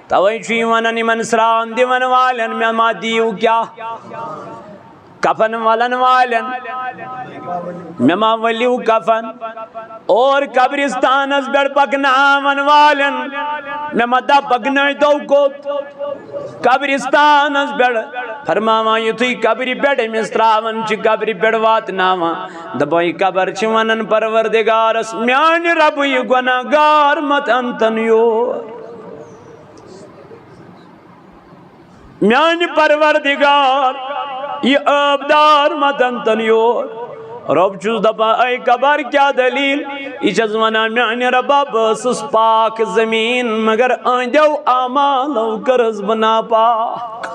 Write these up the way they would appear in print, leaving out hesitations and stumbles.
توے چھُ وَنان یِمن سرٛان دِوان والٮ۪ن مےٚ ما دِیِو کیٛاہ کفن والن والن مےٚ ما ؤلِو کفن اور قبرستانس پٮ۪ٹھ پکناون والن مےٚ ما دپ پکنٲیتو کوٚت قبرستانس پٮ۪ٹھ فرماوان یُتھُے قبرِ پٮ۪ٹھ أمِس ترٛاوان چھِ قبرِ پٮ۪ٹھ واتناوان دپان یہِ قبر چھِ ونان پروردگارس میانہِ ربہٕ یہِ گۄناہ گار مت انتن یور میانہِ پروردگار یہ آبدار متن یور رب چھُس دپان اے قبر کیا دلیل یہ چھس ونان میانہِ ربا بہٕ ٲسٕس پاک زمیٖن مگر أنٛدیو اعمالو کٔرٕس بہٕ ناپاک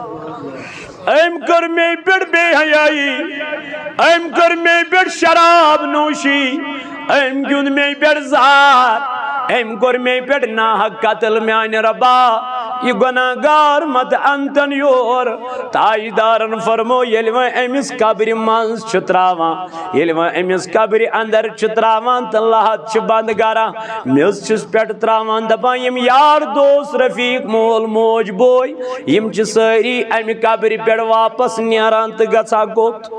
أمۍ کٔر مے پٮ۪ٹھ بے حیٲیی أمۍ کٔر مے پٮ۪ٹھ شراب نوشی أمۍ گیُنٛد مے پٮ۪ٹھ زہر أمۍ کوٚر مے پٮ۪ٹھ ناحق قتل میانہِ ربا یہ گناہ گار مت انتن یور تاجدارن فرمو ییٚلہِ وۄنۍ أمِس قبرِ منٛز چھُ ترٛاوان ییٚلہِ وۄنۍ أمِس قبرِ اندر چھُ ترٛاوان تہٕ لحد چھِ بنٛد کران میٚژ چھِس پٮ۪ٹھ ترٛاوان دپان یِم یار دوس رفیق مول موج بوے یِم چھِ سٲری امہِ قبرِ پٮ۪ٹھ واپس نیران تہٕ گژھان کوٚت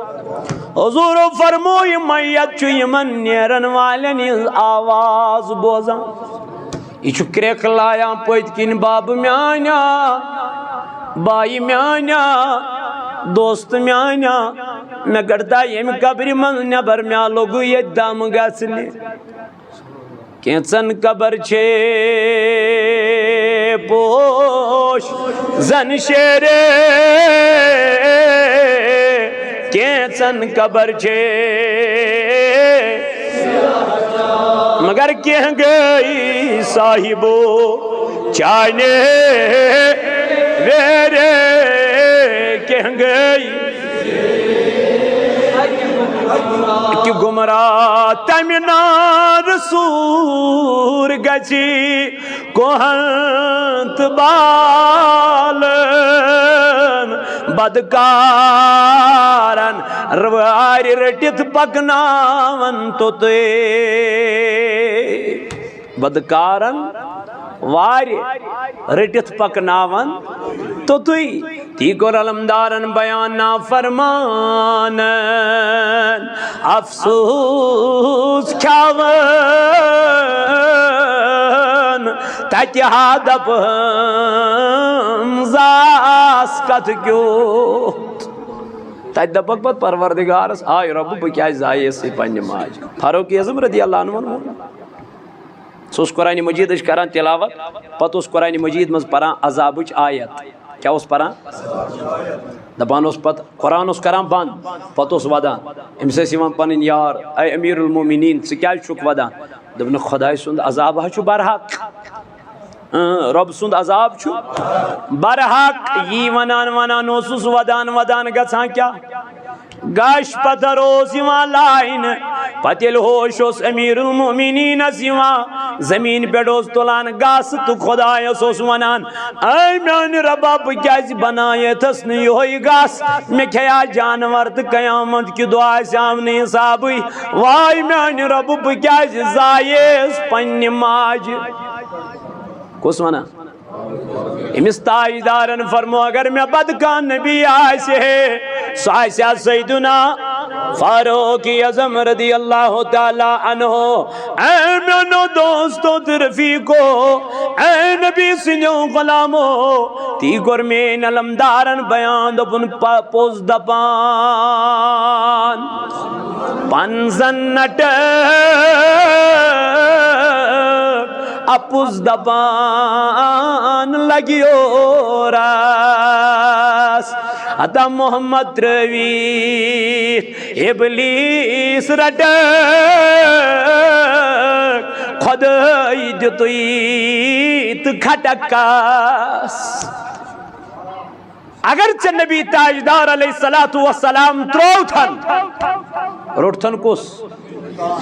حضوٗرو فرمو یہِ میت چھُ یِمن نیرن والٮ۪ن ہٕنٛز آواز بوزان یہ چھُ کرٛیکھلایان پٔتۍ کِنۍ بابہٕ میٛانیا بایہِ میٛانیا دوستہٕ میٛانیا مےٚ کٔڈتھا ییٚمہِ قبرِ منٛز نٮ۪بر مےٚ لوٚگُے ییٚتہِ دم گژھنہِ کینٛژن قبر چھے پوش زن شیرے کینٛژن قبر چھے مگر کینٛہہ گٔے صاحبو چانہِ ویرے کینٛہہ گٔے کہ گمراہ تمہِ نارٕ سوٗر گژھِ کوہن تہٕ بالن بدکارن وارِ رٔٹِتھ پکناون توٚتُے بدکارن وارِ رٔٹِتھ پکناون توٚتُے تی کوٚر علمدارن بیان نافرمانن افسوس کھیاون تتہِ ہا دپہٕ زاس کتھ کیُتھ تتہِ دپکھ پتہٕ پروردگارس آے رۄبہٕ بہٕ کیازِ زایس یہِ پننہِ ماجہِ فاروق اعظم رضی اللہ عنہ ووٚن سُہ اوس قرآنِ مجیٖدٕچ کران تلاوت پتہٕ اوس قرآنِ مجیٖد منٛز پران عذابٕچ آیت کیاہ اوس پران دپان اوس پتہٕ قرآن اوس کران بنٛد پتہٕ اوس ودان أمِس ٲسۍ یِوان پنٕنۍ یار اے امیٖر المومنیٖن ژٕ کیازِ چھُکھ ودان دوٚپنکھ خۄداے سُنٛد عذاب حظ چھُ برحق رۄب سُنٛد عذاب چھُ برحق یی ونان اوسُس ودان گژھان کیاہ گاش پتھر اوس یِوان لاینہٕ پتہٕ ییٚلہِ ہوش اوس امیٖر المومنیٖنس یِوان زمیٖن پٮ۪ٹھ اوس تُلان گاسہٕ تہٕ خۄدایس اوس ونان اے میانہِ ربا بہٕ کیازِ بنایتھس نہٕ یِہوے گاسہٕ مےٚ کھیٚیا جانور تہٕ قیامت کہِ دۄہ آسہِ آو نہٕ حسابٕے واے میانہِ ربہٕ بہٕ کیازِ زاییس پننہِ ماجہِ کُس ونان أمِس تاجدارن فرمو اگر مےٚ بدٕ کانٛہہ نبی آسہِ ہے سُہ آسہِ ہا سیدنا فاروق اعظم رضی اللہ تعالیٰ عنہ اے میانو دوستو تہٕ رفیقو اے نبی سٕنٛدیو غلامو تی کوٚر میٛٲنۍ علمدارن بیان دوٚپُن پوٚز دپان پنٛزن نٹہٕ اپُز دپان لگیو راس عطا محمد ترٛٲوِتھ ابلیٖس رٹکھ خۄدٲے دِتُے تہٕ کھٹکس اگر ژےٚ نبی تاجدار علیہ الصلوٰۃ والسلام ترٛووتھن روٚٹتھن کُس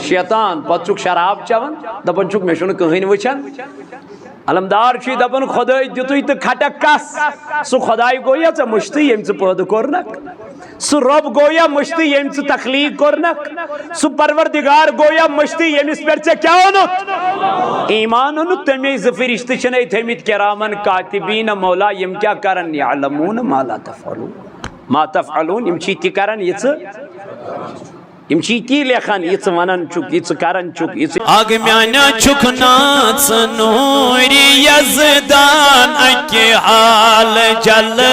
شیطان پتہٕ چھُکھ شراب چٮ۪وان دپان چھُکھ مےٚ چھُنہٕ کٕہٕنۍ وٕچھان علمدار چھُے دپان خۄدٲے دِتُے تہٕ کھٹکس سُہ خۄداے گوٚو یا ژےٚ مٔشتٕے ییٚمۍ ژٕ پٲدٕ کوٚرنکھ سو رب گویا مشتی یم ژٕ تخلیق کورنک سو پروردگار گویا مشتی یمس پہ ژے کیا اونت ایمان اونت تمی زٕ فرشتہ چھنے تھمت کرامن کاتبین مولا یم کیا کرن یعلمون ما لا تفعلون ما تفعلون یم چی تی کرن یہ یم چی تی لیکھان یہ ونان چک یہ کرن چک یہ آگ میانا چکنا نوری یزدان اکی حال جلو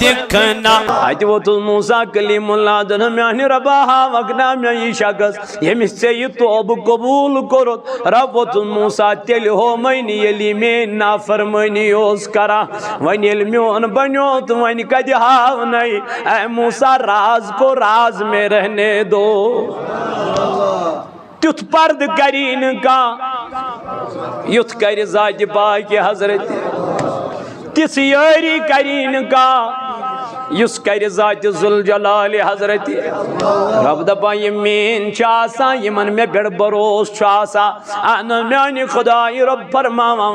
دکھنا ات ووت موسیٰ کلیم اللہ دن میانی ربا وگنا میں شخص یمس سے یہ توب قبول کرت رب ووت موسیٰ تیل ہو مینی یلی میں نافرمانی اوس کرا ون یل میون بنیو تو ون کد ہاو نہیں اے موسیٰ راز کو راز میں رہنے دو تیت پرد کرین کا یت کر ذات پاک حضرت تس یاری کرین کا یس کر ذات ذوالجلال حضرت رب دپا یم مین چاسا یمن میں بڑ بروس چاسا انا میانی خدای رب فرماوا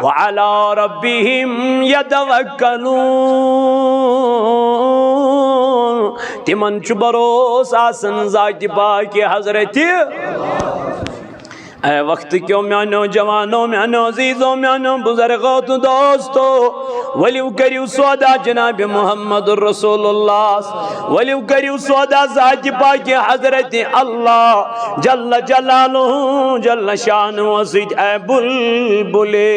وعلا ربهم یتوکلون تمن چھ بروس آسن ذات پاک حضرت اے وقت کیوں میانو جوانو میانو عزیزو میانو بزرگو تو دوستو ولیو کریو سودا جناب محمد رسول اللہ ولیو کریو سودا ذات پاک حضرت اللہ جل جلالہ جل شان وزید اے بلبلے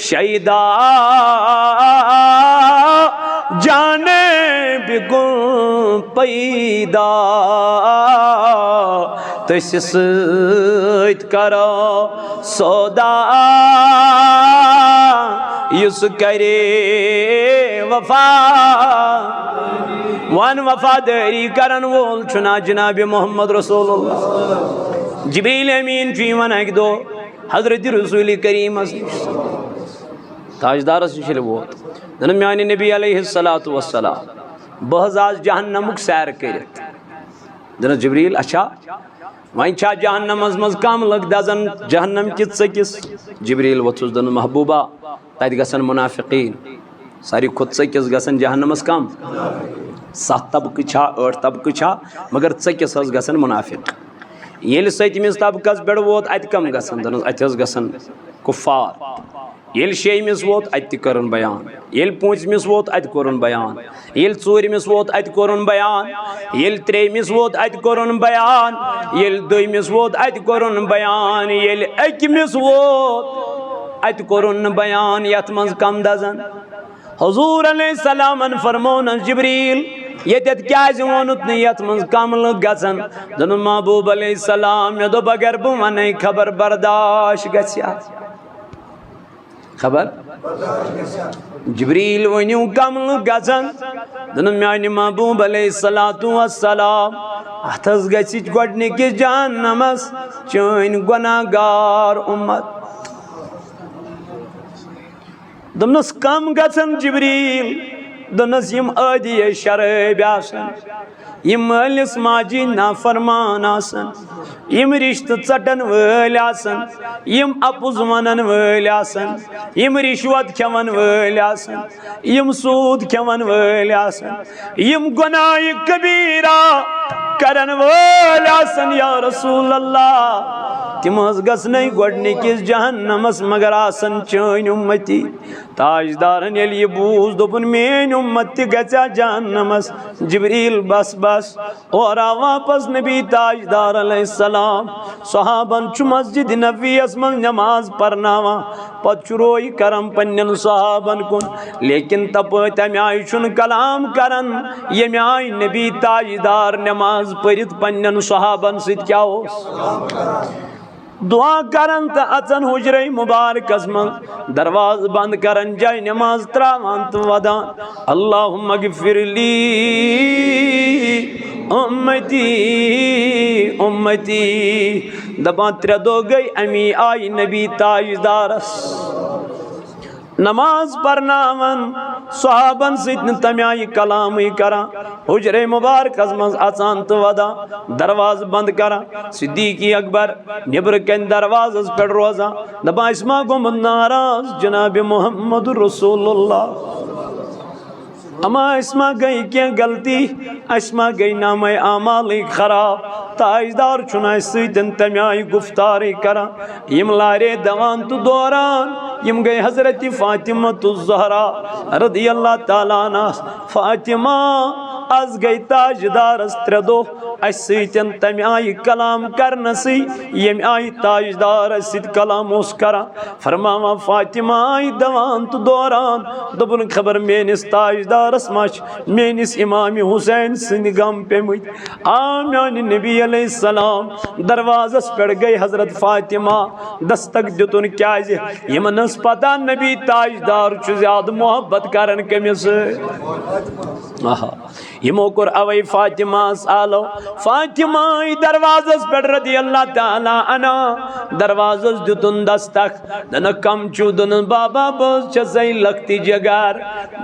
شیدہ جانے بگن پیدا تس سیت کرو سودا یس کرے وفا وان وفاداری کرن وول چنا جناب محمد رسول اللہ جبریل امین فی ون ایک دو حضرت رسول کریم تاجدار سے ووت دن میانی نبی علیہ السلام بہز آز جہنمک سیر کرت دن جبریل اچھا وائن چھا جہنم از مز کم لگ دزن جہنم کت سکس جبریل وتھس دن محبوبہ تت گسن منافقین ساری خود سکس گسن جہنم از کم 7 طبقہ چھا 8 طبقہ چھا مگر سکس از گسن منافق یل ستمس طبقس پہ ووت ات کم گسن دن ات گسن کفار یل شیمس ووت ات کرن بیان یل پونچمس ووت ات کرن بیان یل ژورمس ووت ات کرن بیان یل تریمس ووت ات کرن بیان یل دویمس ووت ات کرن بیان یل اکمس ووت ات کرن بیان یت من کم دزن حضور علیہ السلام فرمون جبریل یتت کیاز وونت نی یت من کم لگ گژھن دن محبوب علیہ السلام مے دوپ اگر بہ وننے خبر برداشت گژھیا خبر جبریل ونیو کم لگ گژھن دن میانہ محبوب علیہ السلام اتھس گژھِ گۄڈنِکِس جہنمس چٲنۍ گۄناہگار امت دمنس کم گژھن جبریل دنس یم عادی شراب آسن یم مالس ماجی نافرمان آسن یم رشتہ ژٹن وٲلۍ آسن یم اپُز ونن وٲلۍ آسن یم رشوت کھٮ۪ون وٲلۍ آسن یم سوٗد کھٮ۪ون وٲلۍ آسن یم گۄناہ کبیرہ کرن وٲلۍ آسن یا رسول اللہ تم گژھنے گۄڈنِکِس جہنمس مگر آسن چٲنۍ اُمتی تاجدارن ییٚلہِ یہِ بوٗز دوٚپُن میٲنۍ اُمت تہِ گژھیا جہنمس جبریل بس بس اور آو واپس نبی تاجدار علیہ السلام صحابن چھُ مسجد نبویس منٛز نماز پرناوان پتہٕ چھُ روے کران پننٮ۪ن صحابن کُن لیکن تپٲرۍ تمہِ آیہِ چھُنہٕ کلام کران ییٚمہِ آیہِ نبی تاجدار نماز پٔرِتھ پننٮ۪ن صحابن سۭتۍ کیاہ اوس دعا کرن تو اچن حجرے مبارکس من دروازہ بند کرن جائے نماز تراوان تو ودان اللہم اغفر لی امتی امتی دپان 3 دو گئی امی آئی نبی تاجدارس نماز پرناون صحابن سۭتۍ تمہِ آیہِ کلامٕے کران حجرے مبارکس منٛز اژان تہٕ ودان دروازٕ بند کران صدیقی اکبر نیبرٕ کنہِ دروازس پٮ۪ٹھ روزان دپان أسۍ ما گوٚمُت ناراض جناب محمد رسول اللہ اما اسما گئی کیا غلطی اسما گئی نام اعمالی خراب تاجدار چنا سیدن تمیائی گفتاری کرا یم لارے دوان تو دوران یم گئی حضرت فاطمہ الزہرا رضی اللہ تعالیٰ عنہ فاطمہ از گئی تاجدار استردو اس سیتن تم آئی کلام کرنسی یم آئی تاجدار سید کلام اس کرا فرماوا فاطمہ آئی دوان تو دوران دبن خبر مینس تاجدار اسماش مینس امام حسین سند غم پہ مجھ آمیان نبی علیہ السلام دروازس پڑ گئی حضرت فاطمہ دستک دیتون کیا جی یمن اس پتا نبی تاجدار چو زیاد محبت کرن کمیس یمو کر اوی فاطمہ سالو فاطمہ دروازس پر رضی اللہ تعالی عنہ دروازس دیتون دستک دن کم چو دن بابا بہت چزائی لگتی جگار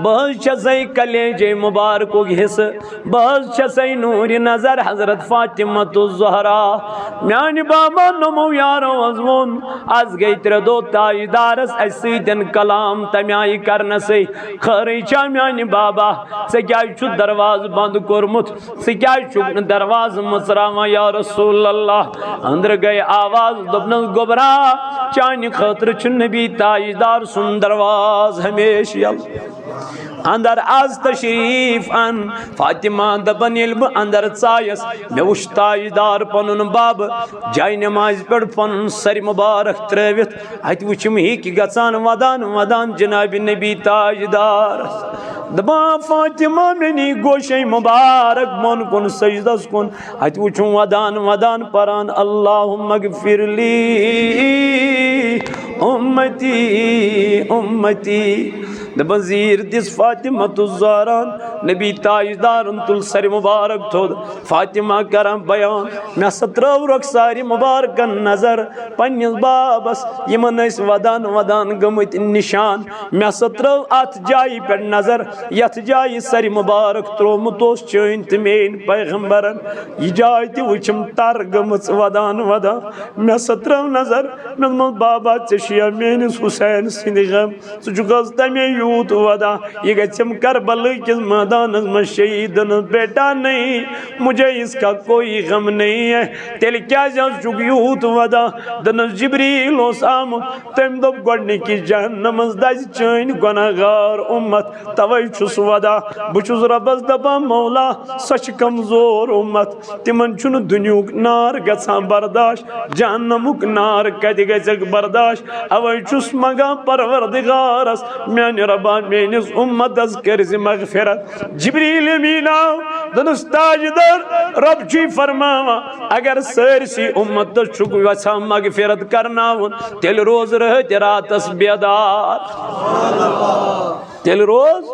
بہت چزائی کلیجے مبارکو گھس بہت چزائی نور نظر حضرت فاطمہ الزہرا میانی بابا نمو یارو ازمون از گئی تردو تاجدارس ایسی دن کلام تمیائی کرنسی خری چا میانی بابا سکیائی چو دروازہ بند کرمت سکیائی چو دروازہ مصراما یا رسول اللہ اندر گئے آواز دبن گبرا چانی خطر چن نبی تاجدار سن درواز ہمیشہ اندر از تشریف ان فاطمہ دبن علم اندر چایس میں وش تاجدار پنن باب جائی نماز پڑ پنن سر مبارک ترویت ات وچم ہی کی گژھان ودان جناب نبی تاجدار دبا فاطمہ منی گوشے مبارک من کن سجدس کن ات وچم ودان پران اللہم اغفر لی امتی دبا زیر دس فاطمہ الزہران نبی تاجدار تل سر مبارک تھود فاطمہ کرم بیان میں سترو رخساری مبارکن نظر پنیس بابس یمن اس ودان گمت نشان میں سترو ات جائی پر نظر یت جائی سر مبارک ترومتوس چین تمین پیغمبرن یہ جائی تی وچم تر گمت ودان میں سترو نظر میں بابا چشیا مینس حسین سندھ غم سجگز تمی یوت ودا یہ گچم کربل کس میدان میں شہیدن بیٹا نہیں مجھے اس کا کوئی غم نہیں ہے تیل کیا جان چک یوت ودا دن جبریل و سام تم دب گوڑنی کی جہنم ازداز چین گناہگار امت توی چھس ودا بچوز ربز دبا مولا سچ کمزور امت تمن چون دنیوک نار گسان برداشت جہنمک نار کدی گزک برداشت اوی چھس مگا پروردگارس میان ربا مینس امت از کرز مغفرت جبریل امینا دنس تاجدار رب چی فرماوا اگر سرسی امت در چکو وسا مغفرت کرنا ہون تیل روز رہت راتس بیدار تیل روز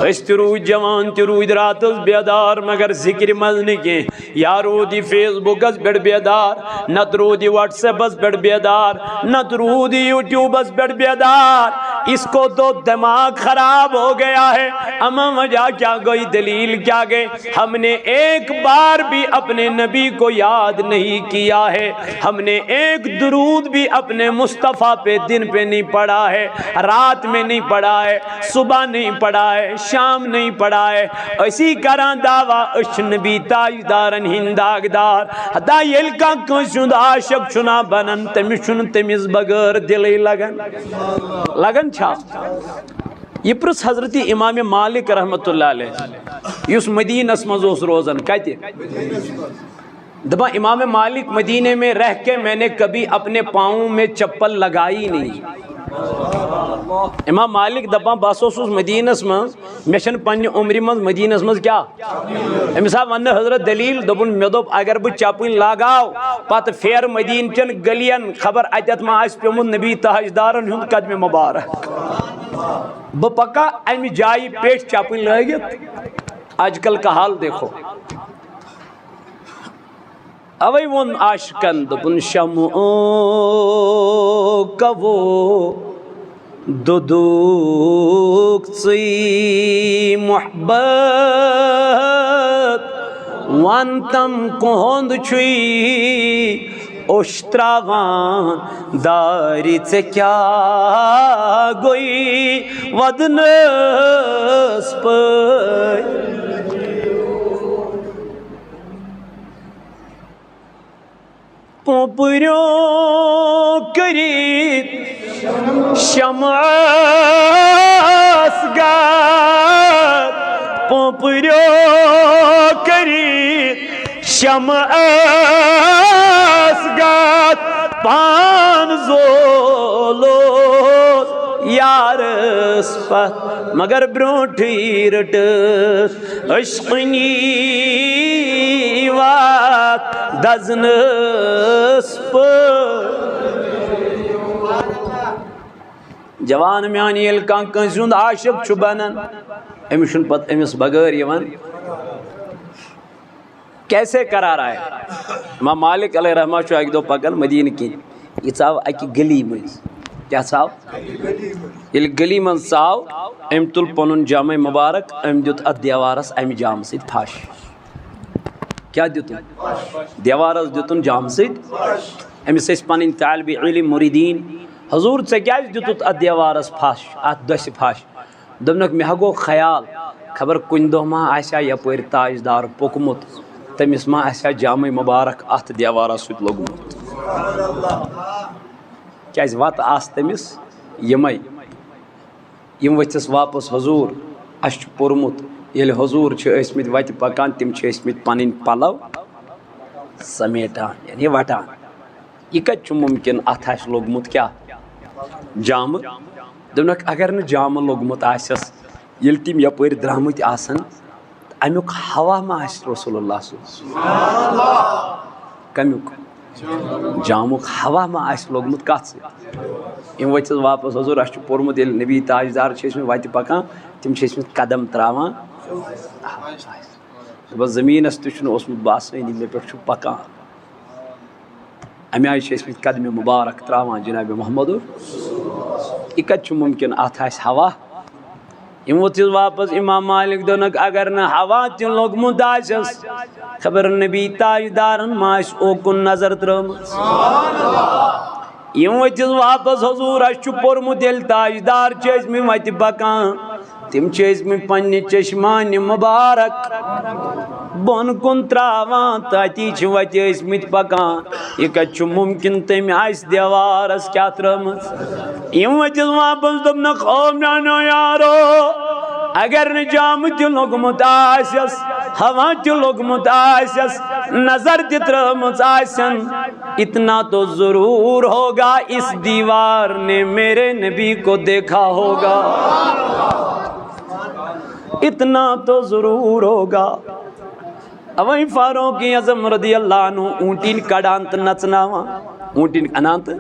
اس تروی جوان تروی راتس بیدار مگر ذکر مزنی کے یارو دی فیس بک از بیڑ بیدار نترو دی واٹس ایپ از بیڑ بیدار نترو دی یوٹیوب از بیڑ بیدار اس کو تو دماغ خراب ہو گیا ہے اما وجہ کیا گئی دلیل کیا گئے ہم نے ایک بار بھی اپنے نبی کو یاد نہیں کیا ہے ہم نے ایک درود بھی اپنے مصطفیٰ پہ دن پہ نہیں پڑھا ہے رات میں نہیں پڑھا ہے صبح نہیں پڑھا ہے شام نہیں پڑھا ہے اسی کران دعویٰ اش نبی تاجدارن ہنداغدار حتی یل کا کنشند عاشق چنا بنن تمشن تمیز بغیر دلی لگن چھا یہ پرس حضرت امام مالک رحمت اللہ علیہ یس مدینہ اسمزوس روزن کہتے دبا امام مالک مدینے میں رہ کے میں نے کبھی اپنے پاؤں میں چپل لگائی نہیں امام مالک دبا باسوس مدینہ اسما میشن پنی عمری مز مدینہ اسمز کیا امسا ون حضرت دلیل دبن میدوب اگر بہ چپل لاگاو پت پھیر مدین چن گلین خبر اتت ما آس پیومت نبی تاجدارن ہند قدم مبارک بہ پکا امی جائی پیش چپل لگت آج کل کا حال دیکھو اوی ون عاشقن دبن شمع کبو دودوک سی محبت وانتم کہند چھوئی اشتراوان داری سے کیا گوئی ودنس پٲٹھۍ پوپریو کٔرِتھ شمعس گاد پوپریو کٔرِتھ شمعس گاد پان زولوس یارس پتھ مگر برونٹھٕے رٔٹٕس عشقنی وات دزنس پٲٹھۍ جوان میانی ییٚلہِ کانٛہہ کٲنٛسہِ ہُنٛد عاشق چھُ بنان أمِس چھُنہٕ پتہٕ أمِس بغٲر یِوان کیسے قرار آئے امام مالک علیہ رحمہ چھُ اکہِ دۄہ پکان مدیٖنہٕ کِنۍ یہِ ژاو اکہِ گلی منٛز کیٛاہ ژاو ییٚلہِ گلی منٛز ژاو أمۍ تُل پنُن جامے مُبارک أمۍ دیُت اتھ دیوارس امہِ جامہٕ سۭتۍ پھش کیٛاہ دیُتُن دیوارس دیُتُن جامہٕ سۭتۍ أمِس ٲسۍ پنٕنۍ طالبہِ علم مُریٖدیٖن حضوٗر ژےٚ کیٛازِ دیُتُتھ اتھ دیوارس پھش اتھ دٔسہِ پھش دوٚپنکھ مےٚ ہا گوٚو خیال خبر کُنہِ دۄہ ما آسہِ ہا یپٲرۍ تاجدار پوٚکمُت تٔمِس ما آسہِ ہا جامے مُبارک اتھ دیوارس سۭتۍ لوٚگمُت کیٛازِ وتہٕ آسہٕ تٔمِس یِمے یِم ؤتھِس واپس حضوٗر اَسہِ چھُ پوٚرمُت ییٚلہِ حضوٗر چھِ ٲسۍمٕتۍ وتہِ پکان تِم چھِ ٲسۍمٕتۍ پنٕنۍ پلو سمیٹان یعنی وٹان یہِ کتہِ چھُ مُمکِن اتھ آسہِ لوٚگمُت کیٛاہ جامہٕ دوٚپنکھ اگر نہٕ جامہٕ لوٚگمُت آسٮ۪س ییٚلہِ تِم یپٲرۍ درٛامٕتۍ آسن امیُک ہوا ما آسہِ رسول اللہ صلی کمیُک جامُک ہوا ما آسہِ لوٚگمُت کتھ سۭتۍ یِم ؤتھِس واپس حضوٗر اَسہِ چھُ پوٚرمُت ییٚلہِ نبی تاجدار چھِ ٲسۍمٕتۍ وتہِ پکان تِم چھِ ٲسۍمٕتۍ قدم تراوان دپان زٔمیٖنس تہِ چھُنہٕ اوسمُت باسٲنی مےٚ پٮ۪ٹھ چھُ پکان امہِ آیہِ چھِ ٲسۍمٕتۍ قدمہِ مُبارک تراوان جنابِ محمد یہِ کتہِ چھُ مُمکِن اتھ آسہِ ہوا یِم ؤتھِس واپس امام مالک دوٚپنکھ اگر نہٕ ہوا تہِ لوٚگمُت آسٮ۪س خبر نبی تاجدارن ما آسہِ اوکُن نظر ترٲومٕژ یِم ؤتھِس واپس حضوٗر اَسہِ چھُ پوٚرمُت ییٚلہِ تاجدار چھِ ٲسۍمٕتۍ وتہِ پکان تِم چھِ ٲسۍمٕتۍ پننہِ چشمانہِ مُبارک بۄن کُن تراوان تتی چھِ وتہِ ٲسۍمٕتۍ پکان یہِ کتہِ چھُ مُمکِن تٔمۍ آسہِ دیوارس کیٛاہ ترٲومٕژ یِم ؤتھِس واپس دوٚپنکھ او میانیو یارو اگر نہٕ جامہٕ تہِ لوٚگمُت آسٮ۪س ہوا تہِ لوٚگمُت آسٮ۪س نظر تہِ ترٲومٕژ آسٮ۪ن اتنا تو ضروٗر ہوگا اس دیوار نے میرے نبی کو دیکھا ہوگا اتنا تو ضروٗر ہوگا اوے فاروق اعظم رضی اللہ عنہ اونٹِنۍ کڑان تہٕ نژناوان اونٹِنۍ انان تہٕ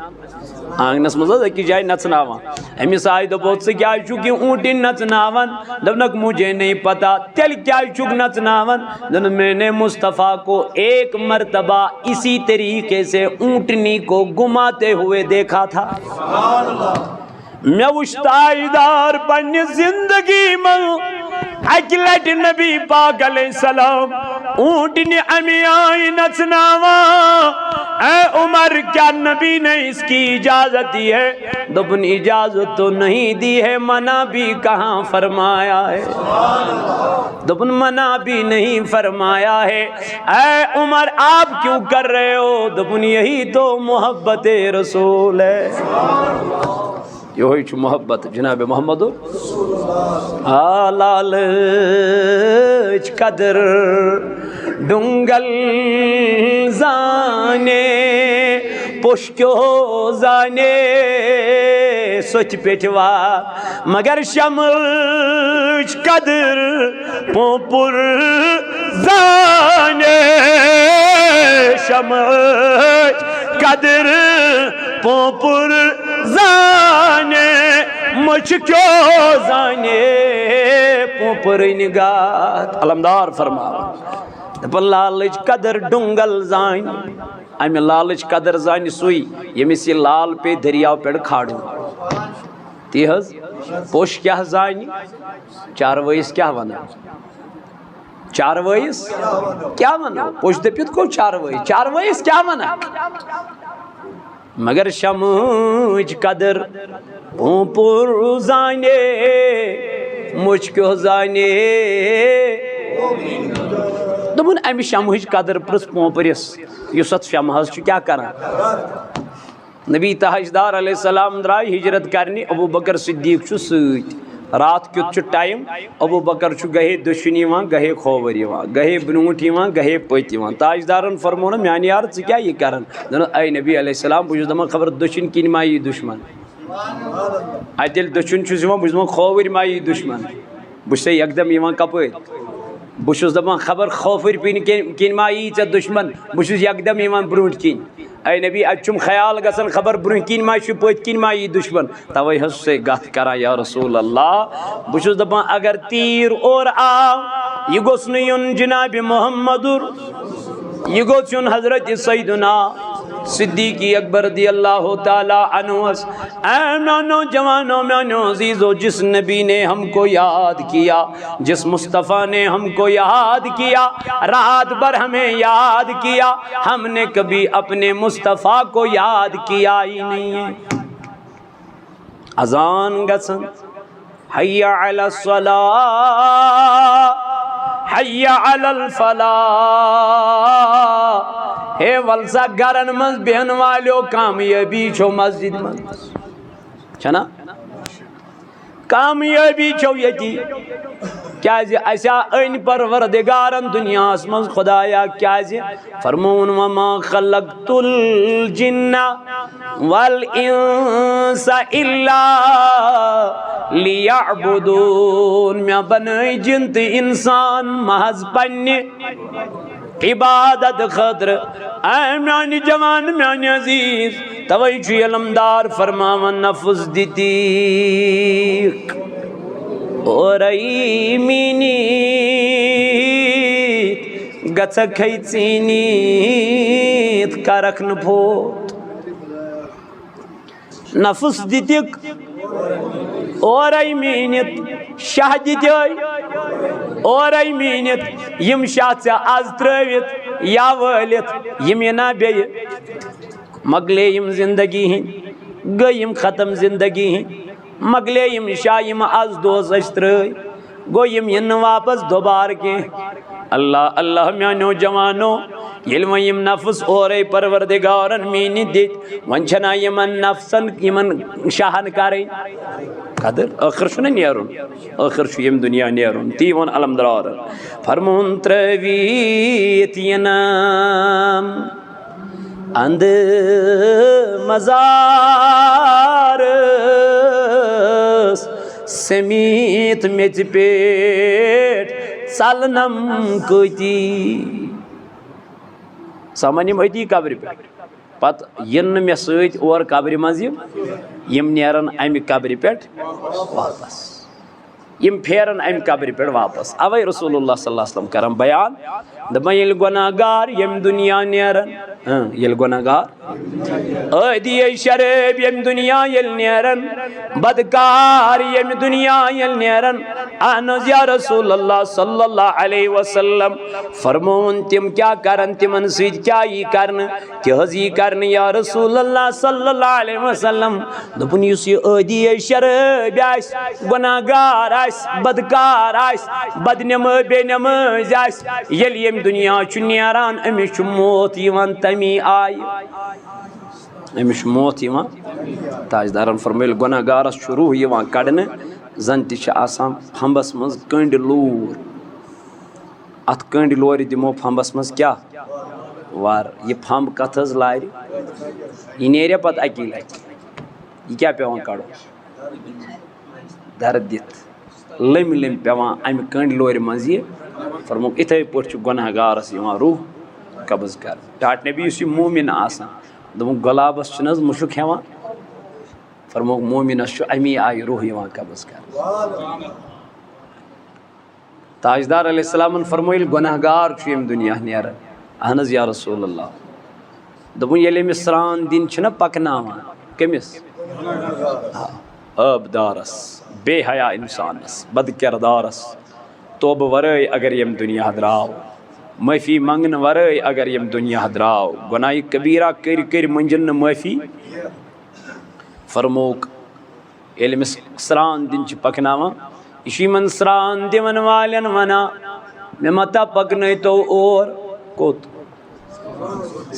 آنگنس منٛز حظ أکِس جایہِ نژناوان أمِس آیہِ دوٚپو ژٕ کیٛازِ چھُکھ یہِ اونٹِنۍ نژناوان دوٚپنکھ مجھے نہیں پتا تیٚلہِ کیٛازِ چھُکھ نژناوان دوٚپُن میں نے مصطفیٰ کو ایک مرتبہ اسی طریقے سے اونٹنی کو گھماتے ہوئے دیکھا تھا مےٚ وُچھ تاجدار پننہِ زندگی منٛز اکہِ لٹہِ نبی پاک علیہ السلام اونٹنہِ امی آیہِ نژناوان اے عمر کیا نبی نے اس کی اجازت دی ہے دوٚپُن اجازت تو نہیں دی ہے منع بھی کہاں فرمایا ہے دوٚپُن منع بھی نہیں فرمایا ہے اے عمر آپ کیوں کر رہے ہو دوٚپُن یہی تو محبت رسول ہے یہوے چھُ محبت جناب محمد لالچ قدر ڈُنگل زانے پوشکیو زانے سوچ پیٹوا مگر شمچ قدر پوپر زانے شمچ قدر پوپر زانے مجھ کیوں زانے پوپر نگات علمدار فرماوا دپن لالچ قدر ڈُنگل زانہِ امہِ لالچ قدر زانہِ سُے ییٚمِس یہِ لال پے دٔریاو پٮ۪ٹھ کھالُن تی حظ پوٚش کیٛاہ زانہِ چاروٲیِس کیٛاہ وَنو چاروٲیِس کیٛاہ وَنو پوٚش دٔپِتھ گوٚو چاروٲیِس چاروٲیِس کیٛاہ وَنو مگر شمٕچ قدر پوپر زانے مجھ کو زانے دپن امہ شمہچ قدر پرس پوپرس یس ات شمہس کیا کران نبی تاجدار علیہ السلام درائے ہجرت کرنی ابو بکر صدیق ست رات کیت ٹائم ابو بکر گہے دشن گہے کھوور گہے برونٹ گہے پت تاجدارن فرمو نا میانہ یار ژٕ یہ کران اے نبی علیہ السلام بہت دپان خبر دشن کن ما یی دشمن اتیل دشن بہت دپان کھوور ما یی دشمن بہت یکدم کپر بہت دپان خبر کھوفر پن کن ما یی ژے دشمن بہت یکدم برونٹ کن اے نبی اتم خیال گژھان خبر برہ کن ما پت کن ما یی دشمن توے حس سے گت کران یا رسول اللہ بہت دپان اگر تیر اور آو یہ گوٚژھ نہٕ یُن جناب محمد یہ گوٚژھ یُن حضرت سیدنا صدیق اکبر رضی اللہ تعالی عنہ اے میانو جوانو میانو عزیزو جس نبی نے ہم کو یاد کیا جس مصطفیٰ نے ہم کو یاد کیا رات بھر ہمیں یاد کیا ہم نے کبھی اپنے مصطفیٰ کو یاد کیا ہی نہیں ہے اذان گژھان حی علی الصلاۃ حی علی الفلاح ہے ولسا گرن مز بہن والو کامیابی چھو مسجد مز چھنا کامیابی چھو یتی کیازِ اسا ان پروردگارن دنیا مز خدایا کیازِ فرمون وما خلقت الجن والانس الا لیعبدون میں بنائی جن تہ انسان محض پنہ عبادت خاطر اے میانی جوان میانی عزیز توے چھ علمدار فرماون نفس دتیک اور ای مینیت گژھکھ ژینیت کرکھ نہ پھوت نفس دتک اور ای مینت شاہ دتھ اور ای مینت یم شاہ ژے آز ترٲوِتھ یا وٲلِتھ یم یِنا بیٚیہِ مۄکلے یم زندگی ہِنٛدۍ گٔے یم ختم زندگی ہِنٛدۍ مۄکلے یم شاہ یم آز دوس اَسہِ ترٛٲے گوٚو یم یِن نہٕ واپس دوبارٕ کینٛہہ اللہ اللہ میانو جوانو ییٚلہِ وۄنۍ یم نفس اورے پروردگارن میٖنِتھ دِتۍ وۄنۍ چھنا یمن نفسن یمن شاہن کرٕنۍ قدر ٲخر چھُنہ نیرُن ٲخر چھُ ییٚمہِ دُنیا نیرُن تی ووٚن علمدارن فرمون ترٛٲوِتھ یِنم اند مزارس سمیت میٚژِ پیٹھ ژلنم کۭتی سمن یم أتی قبرِ پٮ۪ٹھ پتہٕ ین نہٕ مےٚ سۭتۍ اور قبرِ منٛز یم نیرن امہِ قبرِ پٮ۪ٹھ واپس یم پھیرن امہِ قبرِ پٮ۪ٹھ واپس اوے رسول اللہ صلی اللہ علیہ وسلم کران بیان دپان ییٚلہِ گۄناہ گار ییٚمہِ دُنیا نیرن ییٚلہِ گۄناہ گار عٲدی شرٲبۍ ییٚمہِ دُنیا ییٚلہِ نیرن بدکار ییٚمہِ دُنیا ییٚلہِ نیرن اہن حظ یا رسول اللہ صلی اللہ علیہ وسلم فرمون تِم کیاہ کرن تِمن سۭتۍ کیاہ یی کرنہٕ کیٛاہ حظ یی کرنہٕ یا رسول اللہ صلی اللہ علیہ وسلم دوٚپُن یُس یہِ عٲدی شرٲبۍ آسہِ گۄناہ گار آسہِ بدکار آسہِ بدنٮ۪مٲ بے نٮ۪مٲزۍ آسہِ ییٚلہِ ییٚمہِ دُنیا چھُ نیران أمِس چھُ موت یِوان تمی آیہِ أمِس چھُ موت یِوان تاجدارن فرمٲے ییٚلہِ گۄناہ گارس چھُ روح یِوان کڑنہٕ زن تہِ چھِ آسان پھمبس منٛز کٔنٛڈۍ لوٗر اتھ کٔنٛڈۍ لورِ دِمو پھمبس منٛز کیاہ وار یہِ پھمب کتھ حظ لارِ یہِ نیرِ پتہٕ اکی لٹہِ یہِ کیاہ پیوان کڑُن درد دِتھ لٔمۍ لٔمۍ پیوان امہِ کٔنٛڈۍ لورِ منٛز یہِ فرموک یِتھے پٲٹھۍ چھُ گۄناہ گارس یِوان روح قبض کرنہٕ ٹاٹھ نبی یُس یہِ مومِن آسان دوٚپُن گۄلابس چھُنہٕ حظ مُشُک ہٮ۪وان فرموک مومِنس چھُ امی آیہِ روح یِوان قبض کرنہٕ تاجدار علیہ السلامن فرمو ییٚلہِ گۄناہ گار چھُ ییٚمہِ دُنیا نیران اہن حظ یا رسول اللہ دوٚپُن ییٚلہِ أمِس سرٛان دِنۍ چھِنہ پکناوان کٔمِس ٲب دارس بے حیا انسانس بد کردارس توبہٕ ورٲے اگر ییٚمہِ دُنیا درٛاو معٲفی منگنہٕ ورٲے اگر ییٚمہِ دُنیا درٛاو گۄناہہِ کبیٖرا کٔرۍ کٔرۍ مٔنٛجِن نہٕ معٲفی فرموک ییٚلہِ أمِس سرٛان دِنۍ چھِ پکناوان یہِ چھُ یِمن سرٛان دِوان والٮ۪ن ونان مےٚ متا پکنٲیتو اور کوٚت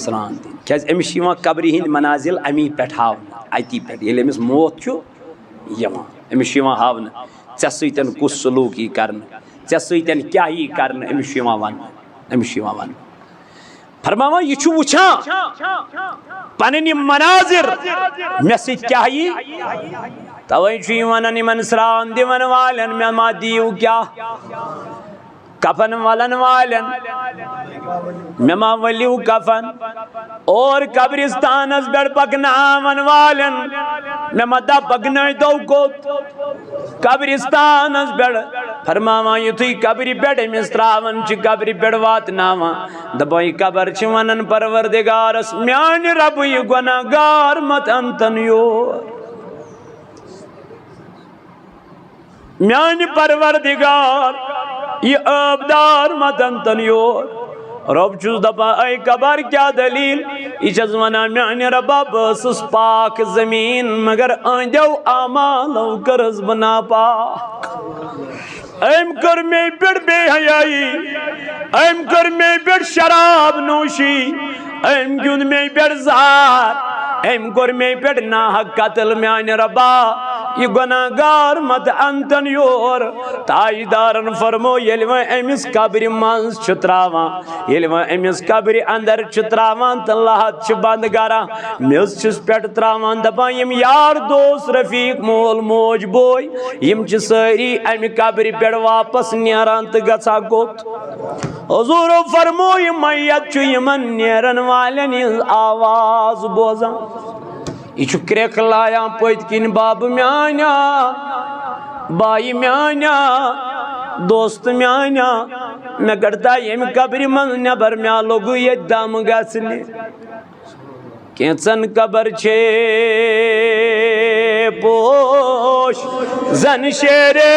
سرٛان دِنۍ کیٛازِ أمِس چھِ یِوان قبرِ ہِنٛدۍ منازِل امی پٮ۪ٹھ ہاونہٕ اتی پٮ۪ٹھ ییٚلہِ أمِس موت چھُ یِوان أمِس چھُ یِوان ہاونہٕ ژےٚ سۭتۍ کُس سلوٗک یی کرنہٕ ژےٚ سۭتۍ کیٛاہ یی کرنہٕ أمِس چھُ یِوان وننہٕ أمِس چھُ یِوان وننہٕ فرماوان یہِ چھُ وٕچھان پنٕنۍ یِم مناظر مےٚ سۭتۍ کیٛاہ یی توے چھُ یہِ ونان یِمن سرٛان دِوان والٮ۪ن مےٚ ما دِیِو کیٛاہ کفن ولن والٮ۪ن مےٚ ما ؤلِو کفن اور قبرستانس پٮ۪ٹھ پکناون والٮ۪ن مےٚ ما دا پکنٲیتو کوٚت قبرستانس پٮ۪ٹھ فرماوان یُتھُے قبرِ پٮ۪ٹھ أمِس تراوان چھِ قبرِ پٮ۪ٹھ واتناوان دپان یہِ قبر چھِ ونان پروردگارس میانہِ ربہٕ یہِ گۄناہ گار مت انتن یور میانہِ پروردگار یہ آبدار مدنتن یور رب چھُس دپان اے قبر کیٛاہ دلیٖل یہِ چھس ونان میانہِ ربا بہٕ ٲسٕس پاک زمیٖن مگر أنٛدیو اعمالو کٔرٕس بہٕ ناپاک أمۍ کٔر مے پٮ۪ٹھ بے حیٲیی أمۍ کٔر مے پٮ۪ٹھ شراب نوشی أمۍ گیُنٛد مے پٮ۪ٹھ زہر أمۍ کوٚر مے پٮ۪ٹھ ناحق قتل میانہِ ربا یہِ گۄناہ گار مت انتن یور تاجدارن فرمو ییٚلہِ وۄنۍ أمِس قبرِ منٛز چھِ تراوان ییٚلہِ وۄنۍ أمِس قبرِ اندر چھِ تراوان تہٕ لحد چھِ بنٛد کران میٚژ چھِس پٮ۪ٹھ تراوان دپان یِم یار دوس رفیٖق مول موج بوے یِم چھِ سٲری امہِ قبرِ پٮ۪ٹھ واپس نیران تہٕ گژھان کوٚت حضوٗرو فرمو یہِ میت چھُ یِمن نیرن والٮ۪ن ہٕنٛز آواز بوزان یہِ چھُ کرٛیکھلایان پٔتۍ کِنۍ بابہٕ میٛانیا بایہِ میٛانیا دوستہٕ میٛانیا مےٚ کڑتا ییٚمہِ قبرِ منٛز نٮ۪بر مےٚ لوٚگُے ییٚتہِ دم گژھنہِ کینٛژن قبر چھے پوش زن شیرے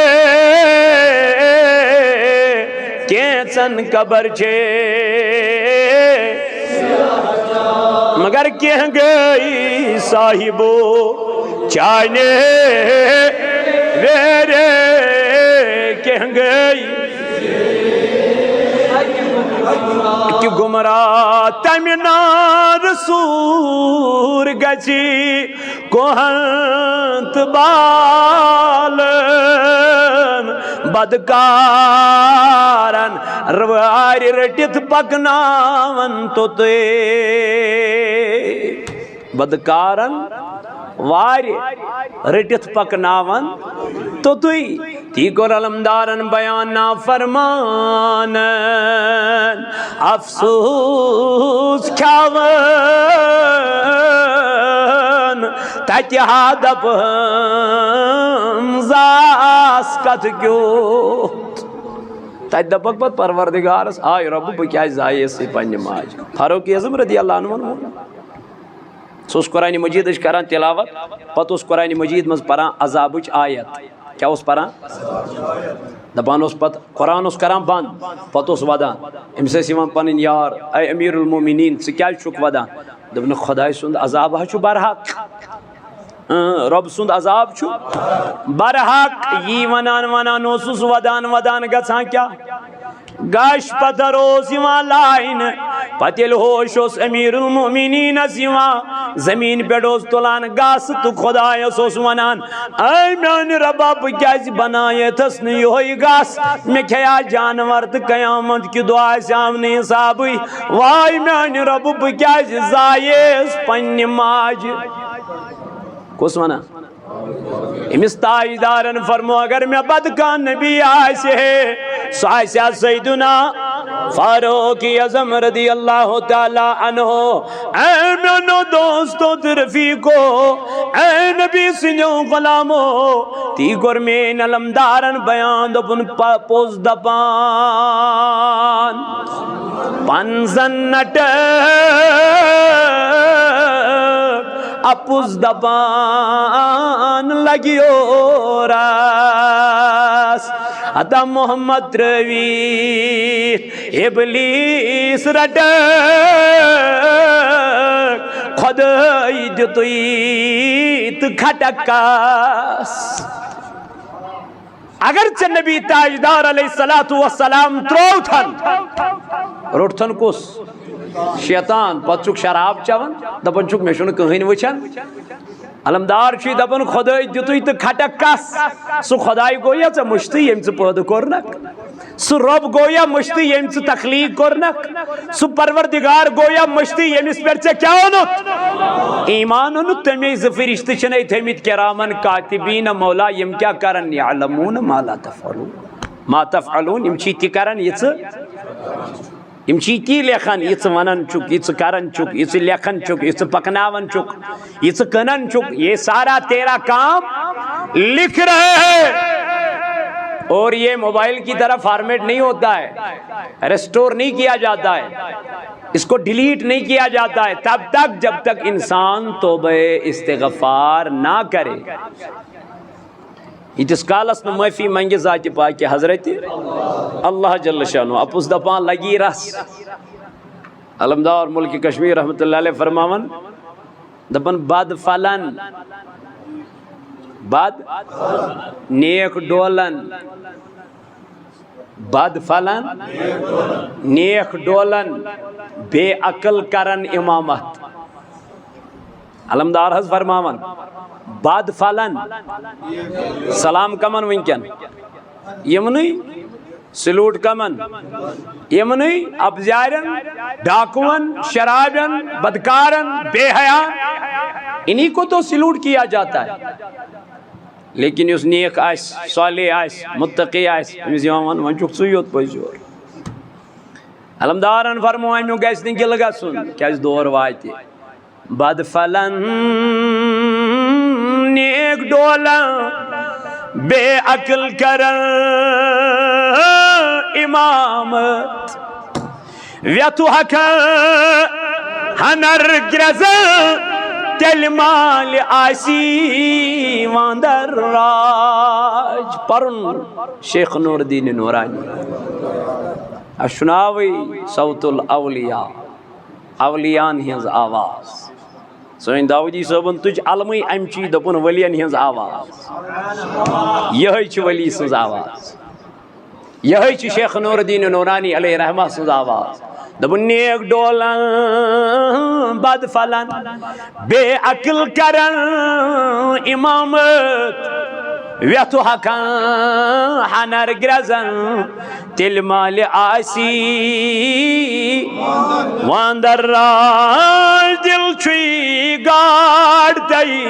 کینٛژن قبر چھے مگر کینٛہہ گٔے صاحبو چانہِ ویرے کینٛہہ گٔے کہ گمراہ تمہِ نارٕ سوٗر گژھِ کوہن تہٕ بالن بدکارن وارِ رٔٹِتھ پکناون توٚتُے بدکارن وارِ رٔٹِتھ پکناون توٚتُے تی کوٚر علمدارن بیان نافرمانن افسوس کھیاون تتہِ ہا دپہم زاس کتھ کیُتھ تتہِ دپکھ پتہٕ پروردگارس آے رۄبہٕ بہٕ کیٛازِ زایس یہِ پننہِ ماجہِ فاروق اعظم رضی اللہ عنہ ووٚن سُہ اوس قرآنِ مجیدٕچ کران تلاوت پتہٕ اوس قرآنِ مجیٖد منٛز پران عذابٕچ آیت کیٛاہ اوس پران دپان اوس پتہٕ قرآن اوس کران بنٛد پتہٕ اوس ودان أمِس ٲسۍ یِوان پنٕنۍ یار اے امیٖر المومنیٖن ژٕ کیٛازِ چھُکھ ودان دوٚپنکھ خۄداے سُنٛد عذاب حظ چھُ برحق رۄب سُنٛد عذاب چھُ برحق یی ونان ونان اوسُس ودان ودان گژھان کیٛاہ گش پتھر اوس یِوان لاینہٕ پتہٕ ییٚلہِ ہوش اوس امیٖر المومنیٖنس یِوان زمیٖن پٮ۪ٹھ اوس تُلان گاسہٕ تہٕ خۄدایس اوس ونان اے میانہِ ربا بہٕ کیٛازِ بنایتھس نہٕ یِہوے گاسہٕ مےٚ کھیٚیا جانور تہٕ قیامت کہِ دۄہ آسیام نہٕ حسابٕے واے میانہِ ربہٕ بہٕ کیٛازِ زایس پننہِ ماجہِ کُس ونان أمِس تاجدارن فرمو اگر مےٚ بدٕ کانٛہہ نبی آسہِ ہے سُہ آسہِ ہا سیدنا فاروق اعظم رضی اللہ تعالیٰ عنہ اے میانو دوستو تہٕ رفیقو اے نبی سٕنٛدیو غلامو تی کوٚر میٲنۍ علمدارن بیان دوٚپُن پوٚز دپان پنٛزن نٹہٕ اپُز دپان لگیو راس عطا محمد ترٲوِتھ ابلیس رٹکھ خدائی دتوی تو کھٹکس اگرچہ نبی تاجدار علیہ السلام تروتھن روٹھن کس شیطان پتہ چھ شراب چون دپان چھ مے چھنہ کہین وچھان علمدار چھ دپان خدائی دتوی تو کھٹکس سو خدائی گویا ژے مشتی یم ژے پٲدٕ کوٚرنکھ سو رب گویا مشتی یم ژٕ تخلیق کوٚرنکھ سو پروردگار گویا مشتی یمس پٮ۪ٹھ ژےٚ کیاہ اونُتھ ایمان اونُتھ تمے زٕ فرشتہٕ چھِنَے تھٲمٕتۍ کِرامن کاتبین مولا یم کیاہ کرن یعلمون ما لا تفعلون یم چھی تہِ کرن یہ ژٕ یم چھی تی لیکھان یہ ژٕ ونان چھُکھ یہ ژٕ کران چھُکھ یہ ژٕ لیکھان چھُکھ یہ ژٕ پکناون چھُکھ یہ ژٕ کٕنان چھُکھ یہ سارا تیرا کام لکھ رہے ہیں اور یہ موبائل کی طرح فارمیٹ نہیں ہوتا ہے ریسٹور نہیں کیا جاتا ہے اس کو ڈیلیٹ نہیں کیا جاتا ہے تب تک جب تک انسان توبہ استغفار نہ کرے یتس کالس نہ معافی منگے ذات پاک حضرت اللہ جل شانہ اپس دپان لگی رس علمدار ملک کشمیر رحمۃ اللہ علیہ فرماون دپان بد فلن بد نیک ڈولن بد فلن نیک ڈولن بے عقل کرن امامت علمدار حض فرماون بد فلن سلام کمن ونکن یمنی سلوٹ کمن یمنی ابزارن ڈاکون شرابن بدکارن بے حیا انہی کو تو سلوٹ کیا جاتا ہے لیکن اس نیک آس صالح آس متقی آس امس یوان ون چھک ژٕے یوت پٔزیور علمدارن فرمو امیُک گژھِ نہٕ گِلہٕ گژھُن کیازِ دور واتہِ بد فلن نیک ڈولن بے عقل کرن امامت ویتو حکن ہنر گرزن تیل مال آسی واندر راج پرن شیخ نور الدین نورانی اشناوی صوت الاولیاء اولیان ہنز آواز سوین داودی صاحبن تج علمی امچی دپن ولین ہنز آواز یہ چھ ولی سنز آواز یہ چھ شیخ نور الدین نورانی علیہ رحمہ سنز آواز دپن نیک ڈولن بد فلن بے عقل کرن امامت ویتو حکن ہنر گرزن تیل مال آسی واندر راج دل چھوئی گاڑ تئی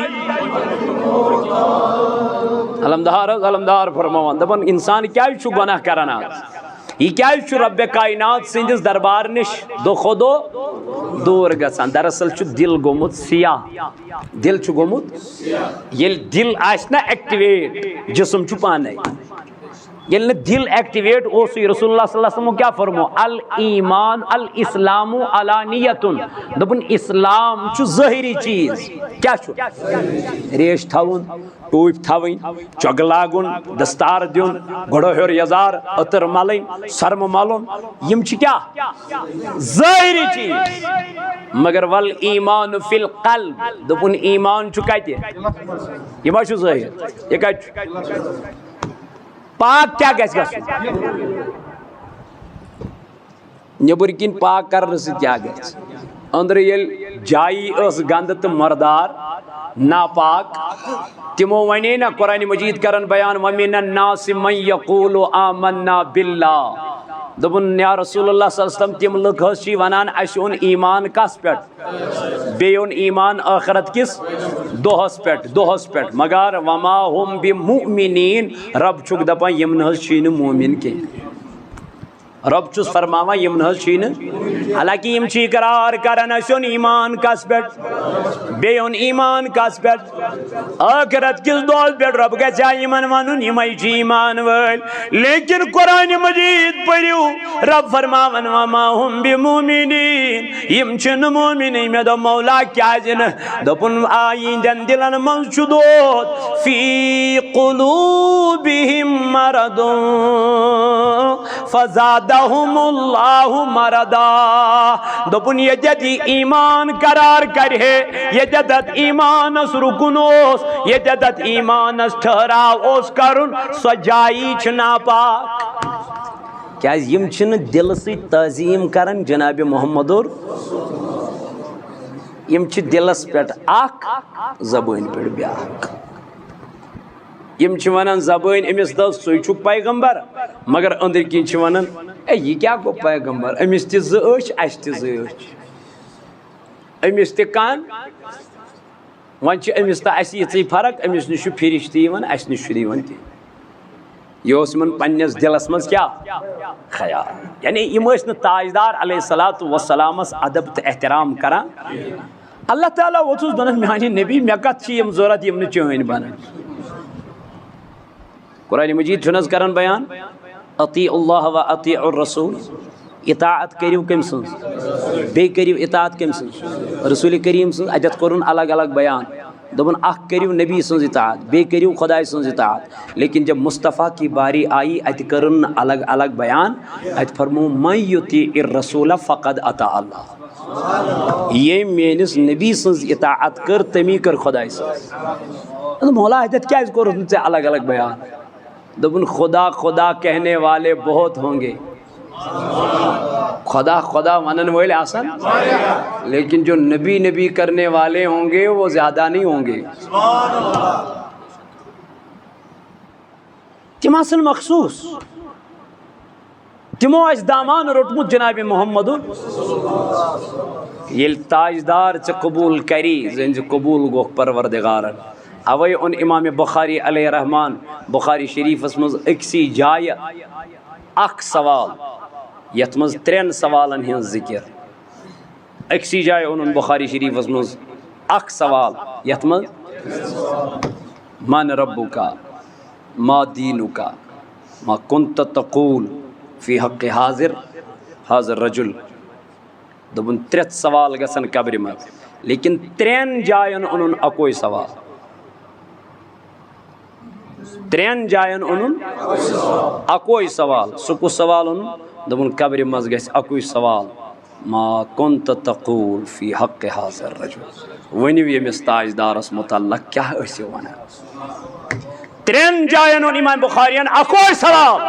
علمدار فرماوان دپن انسان کیا چھو گناہ کرنا یہ کیا چھو رب کائنات سندس دربار نش دو خودو دور گسان دراصل چھو دل گومت سیاہ دل چھو گومت یہ دل آسنا ایکٹیویٹ جسم چھو پانے یل دل ایکٹیویٹ اوسو رسول اللہ صلی اللہ علیہ وسلم کیا فرمو الایمان الاسلام علانیتن دبن اسلام چھو ظاہری چیز کیا چھو ریش تھاون ٹوپ تھاون چگ لاگن دستار دیون گڑو ہور یزار اتر مالین سرم مالون یم چھ کیا ظاہری چیز مگر والایمان فی القلب دبن ایمان چھو کہتے یہ ما چھو ظاہر یہ کہتے پاک کیا گیس گس نبر کن پاک کرنے سے کیا گیس اندر یل جائی اس گندت مردار ناپاک تمو ونے نا قرآن مجید کرن بیان ومن الناس من یقول آمنا باللہ دبن یا رسول اللہ صلی اللہ علیہ وسلم تم لوگ ہسچی ونان اشون ایمان کس پیٹ بیون ایمان آخرت کس دوہس پیٹ مگر وما ہم بمؤمنین رب چک دپا یمن ہسچین مومن کے رب چس فرماوا یمن ہسچین حالانکہ یم چھ اقرار کرن اشون ایمان کس پیٹ بیون ایمان کس پیٹ آخرت کس دوہس پیٹ رب گژھا یمن ونن یمے چھ ایمان ول لیکن قرآن مجید پڑھیو رب فرماون وما ہم بمؤمنین یم چھن مومن میں دو مولا کیا جن دپن آئیندن دلن من شدود فی قلوبہم مرض فزادہم اللہ مردا دپن یجد ایمان قرار کرے یجد ایمانس رکن اوس یجد ایمانس ٹھہراو اوس کرن سو جائی چھ ناپاک کیا یم چھن دل سے تعظیم کرن جناب محمد اور یم چھ دلس پیٹ اخ زبان پیٹ بیاکھ یم چھ ونان زبان امس دل سوی چھ پیغمبر مگر اندر کن چھ ونان اے یہ کیا گو پیغمبر امس تہ ز اچھ اس تہ ز اچھ امس تہ کان ون چھ امس تہ اس یژی فرق امس نش فرشتہ یوان اس نش یوان تہ یہ اس من پنس دلس من کیا خیال یعنی یم ٲسۍ نہٕ تاجدار علیہ الصلوۃ والسلامس ادب تہ احترام کران اللہ تعالیٰ ووتھُس دونس میانہِ نبی مےٚ کتھ چھ یم ضرورت یم نہٕ چٲنۍ بنن قرآن مجید چھُنہٕ حظ کران بیان اطیعوا اللہ و اطیعوا الرسول اطاعت کریو کم سنز بیٚیہِ کریو اطاعت کم سنز رسول کریم سنز اتیتھ کوٚرُن الگ الگ بیان دبن اخ کریو نبی سنز اطاعت بے کریو خدای سنز اطاعت لیکن جب مصطفیٰ کی باری آئی ات کرن الگ الگ بیان ات فرمو من یطیع الرسول فقد اطاع اللہ یہ میانس نبی سنز اطاعت کر تمی کر خدای سنز مولا ات کیا کرن سے الگ الگ بیان دبن خدا خدا کہنے والے بہت ہوں گے خدا خدا ونن والے آسان لیکن جو نبی نبی کرنے والے ہوں گے وہ زیادہ نہیں ہوں گے تم اصل مخصوص تمو اس دامان روٹمت جناب محمد یل تاجدار چ قبول کری زنج قبول گو پروردگارن اوے ان امام بخاری علیہ رحمان بخاری شریف اسمز اکسی جائے اخ سوال یت مز ترین سوالن ہن ذکر اکسی جائے ان بخاری شریف مز اخ سوال یت مز من ربک ما دینک ما کنت تقول فی حق حاضر رجل دبن ترت سوال گسن قبر مز لیکن ترین جائن ان اکوئی سوال ترین جائن ان اکوئی سوال سکو سوال ان دبن قبر مز گس اکوئی سوال ما کنت تقول فی حق حاضر رجل ونیو یمس تاجدارس متعلق کیا اسے ونا ترین جائن ان امام بخاریان اکوئی سوال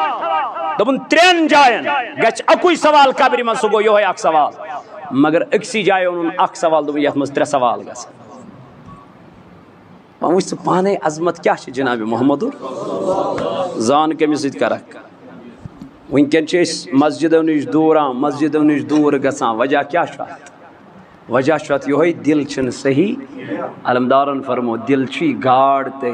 دبن ترین جائن گچ اکوئی سوال قبر مز سگو یہ اک سوال مگر اکسی جائے ان اک سوال دبن یت مز ترے سوال گس وچ پانے عظمت کیا چھ جناب محمد زان کمس سۭتۍ کرک ونکن مسجدو نش دوران مسجدو نش دور گسان وجہ کیا وجہ یہ دل چھن صحیح علمدارن فرمو دل چھی گاڑ تے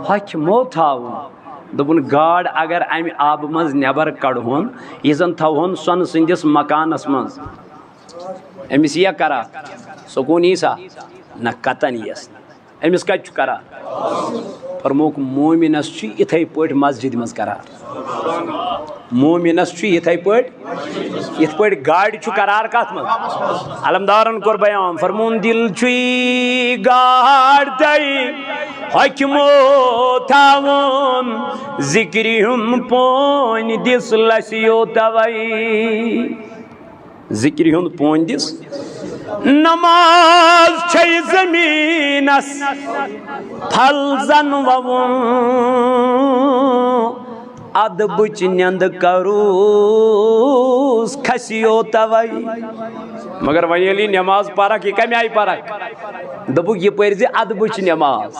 ہچ مو تھاون دبن گاڑ اگر ام آب مز نبر کڑہون یہ زن تھوہن سن سندس مکانس مز امس یہ کرا سکون یسا نہ قطن یس امس کت کرا فرموک مومنس اتھے پٲٹھۍ مسجد مز قرار مومنس اتھے پٲٹھۍ یتھ پٲٹھۍ گاڑِ چھُ قرار کتھ مز علمدارن کوٚر بیان فرمون دل چھُی گاڑ تے حکمو تھاوُن ذکرِ ہُنٛد پونۍ دِس لسیو توے ذکرِ ہُنٛد پونۍ دِس نماز چھے زمینس پھل زن ووُن ادبچ نیند کروس کھسیو توے مگر ویلی نماز پرک یہ کمی آئی پرک دبک یہ پرزِ ادبچ نماز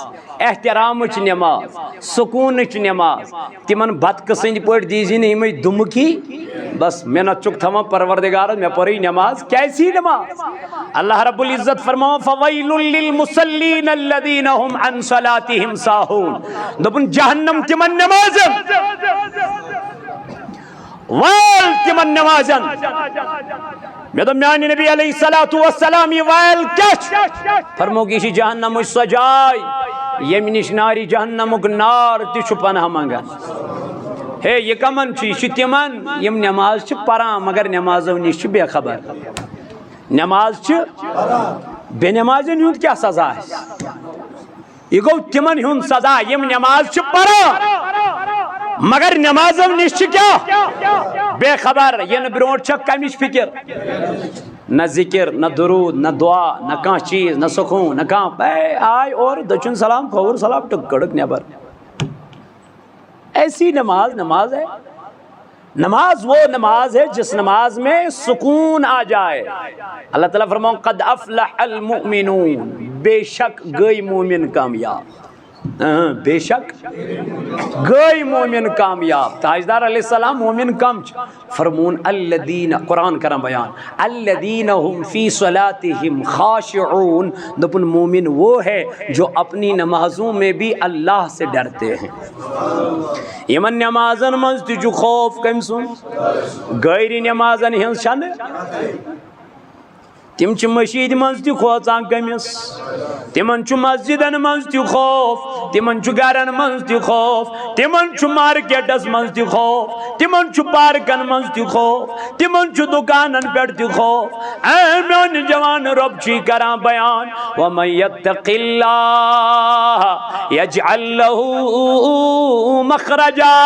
احترامچ نماز سکونچ نماز تمن بدقسند پٲٹھۍ دیزی نہٕ یِمے دُمکی بس محنت چُک تھاوان پروردگارس مے پرٕے نماز کیسی نماز اللہ رب العزت فرماوان فویل للمصلین الذین هم عن صلاتهم ساہون دپن جہنم تمن نمازن ویل تمن نمازن میں تو میانی نبی علیہ السلام یہ ویل کیا فرمو کی جہنم سو جائے یم نش ناری جہنمک نار تہ پناہ منگان ہے یہ کمن یہ تمن یم نماز پران مگر نمازو نش بے خبر نماز بے نمازن ہند کیا سزا ہے یہ گو تمن ہند سزا یم نماز پران مگر نمازم نش کیا بے خبر ین برونٹ چھ کمچ فکر نہ ذکر نہ درود نہ دعا نہ کان چیز نہ سکون نہ کان آئے اور دچن سلام کھور سلام ٹک کڑک نیبر. ایسی نماز ہے. نماز وہ نماز ہے جس نماز میں سکون آ جائے. اللہ تعالیٰ فرماؤں قد افلح المؤمنون، بے شک گئی مومن کامیاب. بے شک گئی مومن کامیاب. تاجدار علیہ السلام مومن کم فرمون الذین، قرآن کرم بیان، الذین هم فی صلاتہم خاشعون. دپن مومن وہ ہے جو اپنی نمازوں میں بھی اللہ سے ڈرتے ہیں. یمن نمازن منز تجو خوف کم سن غیر نمازن ہنس چھن تم چھ مسجد منز تہ کھوژان کمس، تمن چھ مسجدن منز تہ خوف، تمن چھ گرن منز تہ خوف، تمن چھ مارکیٹس منز تہ خوف، تمن چھ پارکن منز تہ خوف، تمن چھ دکانن پہ تہ خوف. اے میون جوان رب چھ کران بیان ومن یتق اللہ یجعل له مخرجا.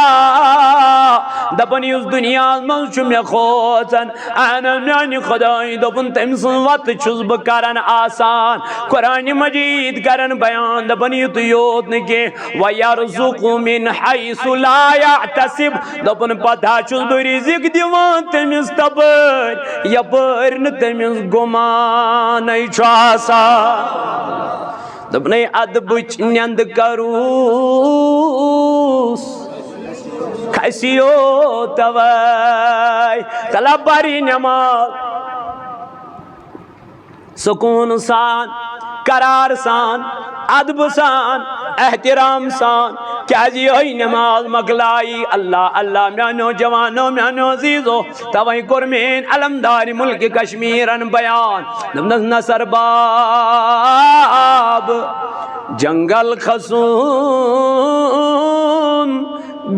دپن اس دنیا منز چھ مے کھوژان انا میان خدای دپن تم سن وت چھس بہ کرن آسان. قرآن مجید کرن بیان دپن یت یوت نہ کہ ویرزق من حیث لا یحتسب. دپن پتہ چھس بہ رزق دیوان تمس تپر یپر نہ تمس گمان چھ آسان. دپن ادبچ نیند کروس کھسیو توے طلب بری نماز سکون سان، قرار سان، ادب سان، احترام سان. کیا جی ہوئی نماز مکلائی اللہ اللہ میانو جوانو میانو عزیزو توئی کرمین علمدار ملک کشمیرن بیان نصر باب جنگل خسون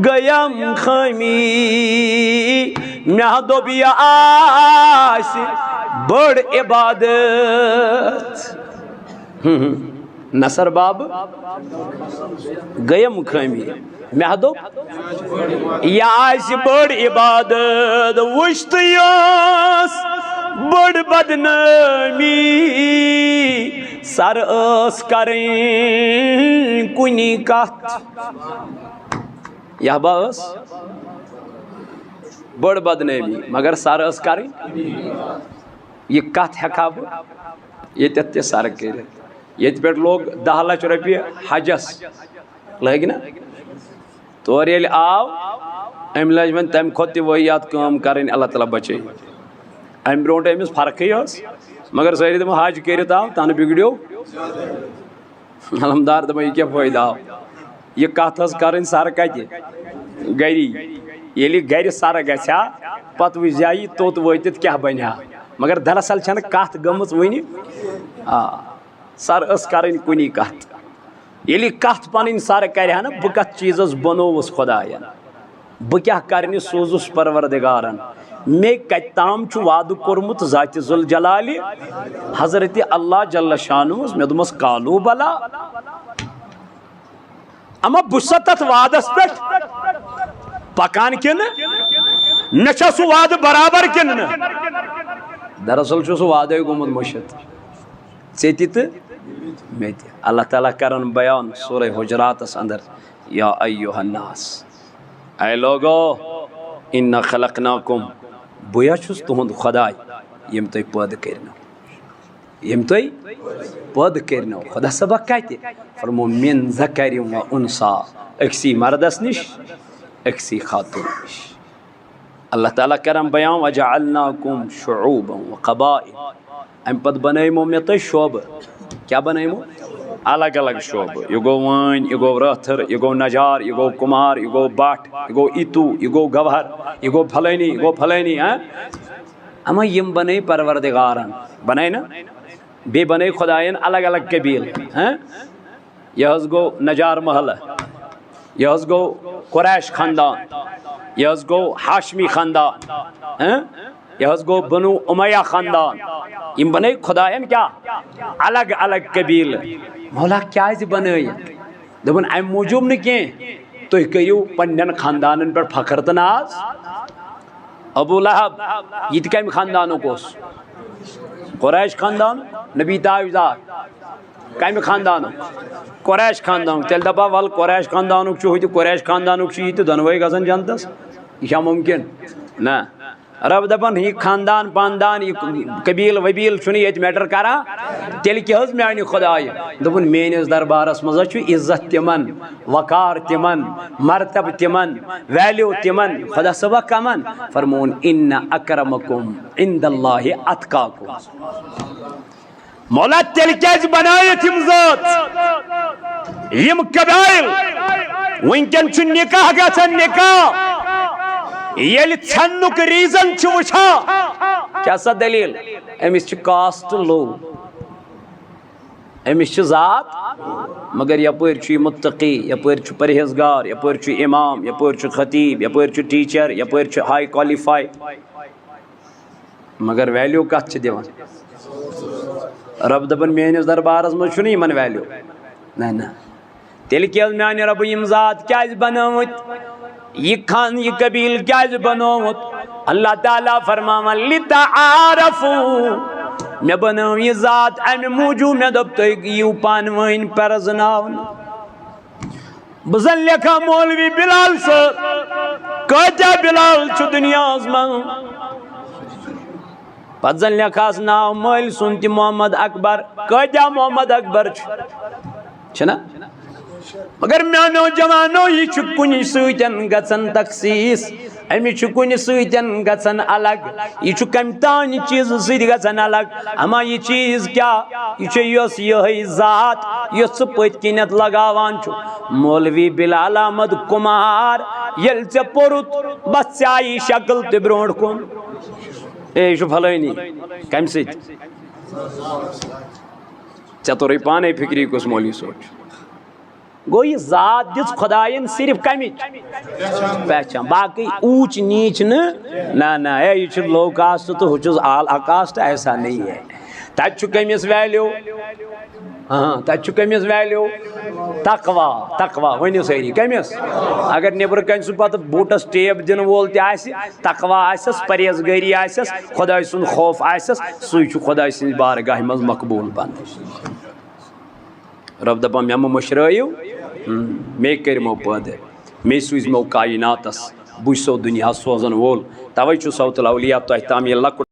گیم خمی میادو بیا آس بڑ عبادت. نصر باب گیم خمی میادو یا آس بڑ عبادت. وشت یاس بڑ بدنامی سر اس کریں کنی کت. یہ باس بڑ بدنامی مگر سر اس کریں یہ کت ہیکا بہ یہ سر کر یہ پہ لوگ 10 لچھ روپیہ حجس لگ نا تور یل آو ام لج من تم کھت ویات کام کریں اللہ تعالیٰ بچے. ام برونٹ امس فرقی یس مگر ساری دم حج کرت آو تن بگڑیو علمدار دم یہ کیا فائدہ آو. یہ کت کریں سر کتہ گری یل گر سر گھا پتہ وچ جائی توت واتت کیا بنیا مگر دراصل چھن کت گمت ون سر اس کریں کنی کت. یلی کت پن سر کرہ نا بہ کت چیزس بنوس خداین بہ کیا کرنی سوزس پروردگارن مے کت تام چھ وعدہ کورمت ذات ذوالجلال حضرت اللہ جل شانہ مے دمس قالو بلا. اما بس تت وعدس پہ پکان کن نہ سہ وعدہ برابر کن دراصل سہ وعدے گومت مشت ژے تو مے تہ. اللہ تعالیٰ کرن بیان سورہ حجرات اندر یا ایھا الناس اے لوگو انا خلقناکم بیا چھس تہند خدائی یم تہ پید کرنو یم تہ پید کرنو. خدا سبق کتہ فرمو من ذکر و انثى اکسی مردس نش اکسی خاتون نش. اللہ تعالیٰ کرم بیان وجعلناکم شعوبا و قبائل. ام پت بنیمو مے تہ شعبہ کیا بنیمو الگ الگ شعبہ. یہ گو وان یہ گو راتھر یہ گو نجار یہ گو کمار یہ گو بٹ یہ گو ایتو یہ گو گوہر یہ گو پھلینی یہ گو پھلینی. اما یم بنے پروردگارن بنے نا بے بنے خدائن الگ الگ قبیل. یہ گو نجار محلہ یہ گو قریش خاندان یہ گو ہاشمی خاندان یہ گو بنو امیہ خاندان. یم بنے خدائن کیا الگ الگ قبیل. مولا کیا بنائیت دپن ام موجوب نہ کی تُہۍ کٔرِو پنٛنٮ۪ن خاندانن پٮ۪ٹھ فخر تہٕ ناز. ابو لہب یہ تہِ کمہِ خاندانُک اوس؟ قریش خاندان. نبی تاویزاد کمہِ خاندانُک؟ قریش خاندانُک. تیٚلہِ دپا ول قریش خاندانُک چھُ ہُہ تہِ قریش خاندانُک چھُ یہِ تہِ دۄنوَے گژھن جنتس. یہ چھا ممکن؟ نہ. رب دپان یہ خاندان پاندان یہ قبیل وبیل چھُنہٕ ییٚتہِ میٹر کران. تیٚلہِ کیٛاہ حظ میانہِ خۄدایہِ دوٚپُن میٲنِس دربارس منٛز چھُ عزت تِمن، وقار تِمن، مرتبہ تِمن، ویلیو تِمن، خدا صٲبا کمن؟ فرمون ان اکرمکم عند اللہ اتقاکم. مولا تیٚلہِ کیٛازِ بنٲیِتھ یِم ذات یِم قبائل؟ وٕنکٮ۪ن چھُ نکاح گژھان نکاح ییٚلہِ ژھننُک ریٖزن چھُ وٕچھان کیٛاہ سا دلیٖل؟ أمِس چھِ کاسٹ لو، أمِس چھِ ذات مگر یپٲرۍ چھُ یہِ متقی، یپٲرۍ چھُ پرہیزگار، یپٲرۍ چھُ امام، یپٲرۍ چھُ خطیب، یپٲرۍ چھُ ٹیچر، یپٲرۍ چھُ ہائی کوالیفائی. مگر ویلیو کتھ چھِ دِوان؟ رب دپان میٲنِس دربارس منٛز چھُنہٕ یِمن ویلیو. نہ نہ. تیٚلہِ کیٛاہ میانہِ ربہٕ یِم ذات کیٛازِ بنٲومٕتۍ؟ یہ قبیل کیٛازِ بنومُت؟ اللہ تعالیٰ فرماوان لِتَعَارَفُوا. مےٚ بنٲو یہِ ذات امہِ موٗجوٗب مےٚ دوٚپ تُہۍ یِیِو پانہٕ ؤنۍ پرزناونہٕ. بہٕ زن لیکھا مولوی بلال صٲب کۭتیاہ بلال چھُ دُنیاہس منٛز. پتہٕ زن لیکھاس ناو مٲلۍ سُنٛد تہِ محمد اکبر. کۭتیاہ محمد اکبر چھُنہ؟ مگر میانو جوانو یہ چھُ کُنہِ سۭتۍ گژھان تخصیٖص، أمِس چھُ کُنہِ سۭتۍ گژھان الگ، یہِ چھُ کمہِ تانۍ چیٖزٕ سۭتۍ گژھان الگ. اما یہِ چیٖز کیٛاہ؟ یہِ چھُ یۄس یِہٕے ذات یۄس ژٕ پٔتۍ کِنٮ۪تھ لگاوان چھُ. مولوی بلال احمد کُمار ییٚلہِ ژےٚ پوٚرُتھ بس ژےٚ آیی شکل تہِ برونٛٹھ کُن. اے یہِ چھُ فلٲنی. کمہِ سۭتۍ؟ ژےٚ توٚرُے پانے فکری کُس مولوی صٲب چھُ. گوٚو یہِ ذات دِژ خۄدایَن صرف کمِچ پہچان، باقٕے اوٗچ نیٖچ نہٕ. نہ نہ اے یہِ چھُ لو کاسٹ تہٕ ہُہ چھُس اعلیٰ کاسٹ، ایسا نہیں ہے. تتہِ چھُ کٔمِس ویلیو؟ تتہِ چھُ کٔمِس ویلیو؟ تقوا. تقوا ؤنِو سٲری کٔمِس؟ اگر نیبرٕ کنہِ سُہ پتہٕ بوٗٹس ٹیپ دِنہٕ وول تہِ آسہِ، تقوا آسٮ۪س، پرہیزگٲری آسٮ۪س، خۄداے سُنٛد خوف آسٮ۪س، سُے چھُ خۄداے سٕنٛزِ بارگاہہِ منٛز مقبوٗل بنان. رب دپان مےٚ مہٕ مٔشرٲیِو، مے کٔرۍمو پٲدٕ، مے سوٗزۍمو کایناتس، بہٕ چھُسو دُنیاہس سوزن وول. توے چھُ صوت الاولیاء تۄہہِ تام یہِ لۄکُٹ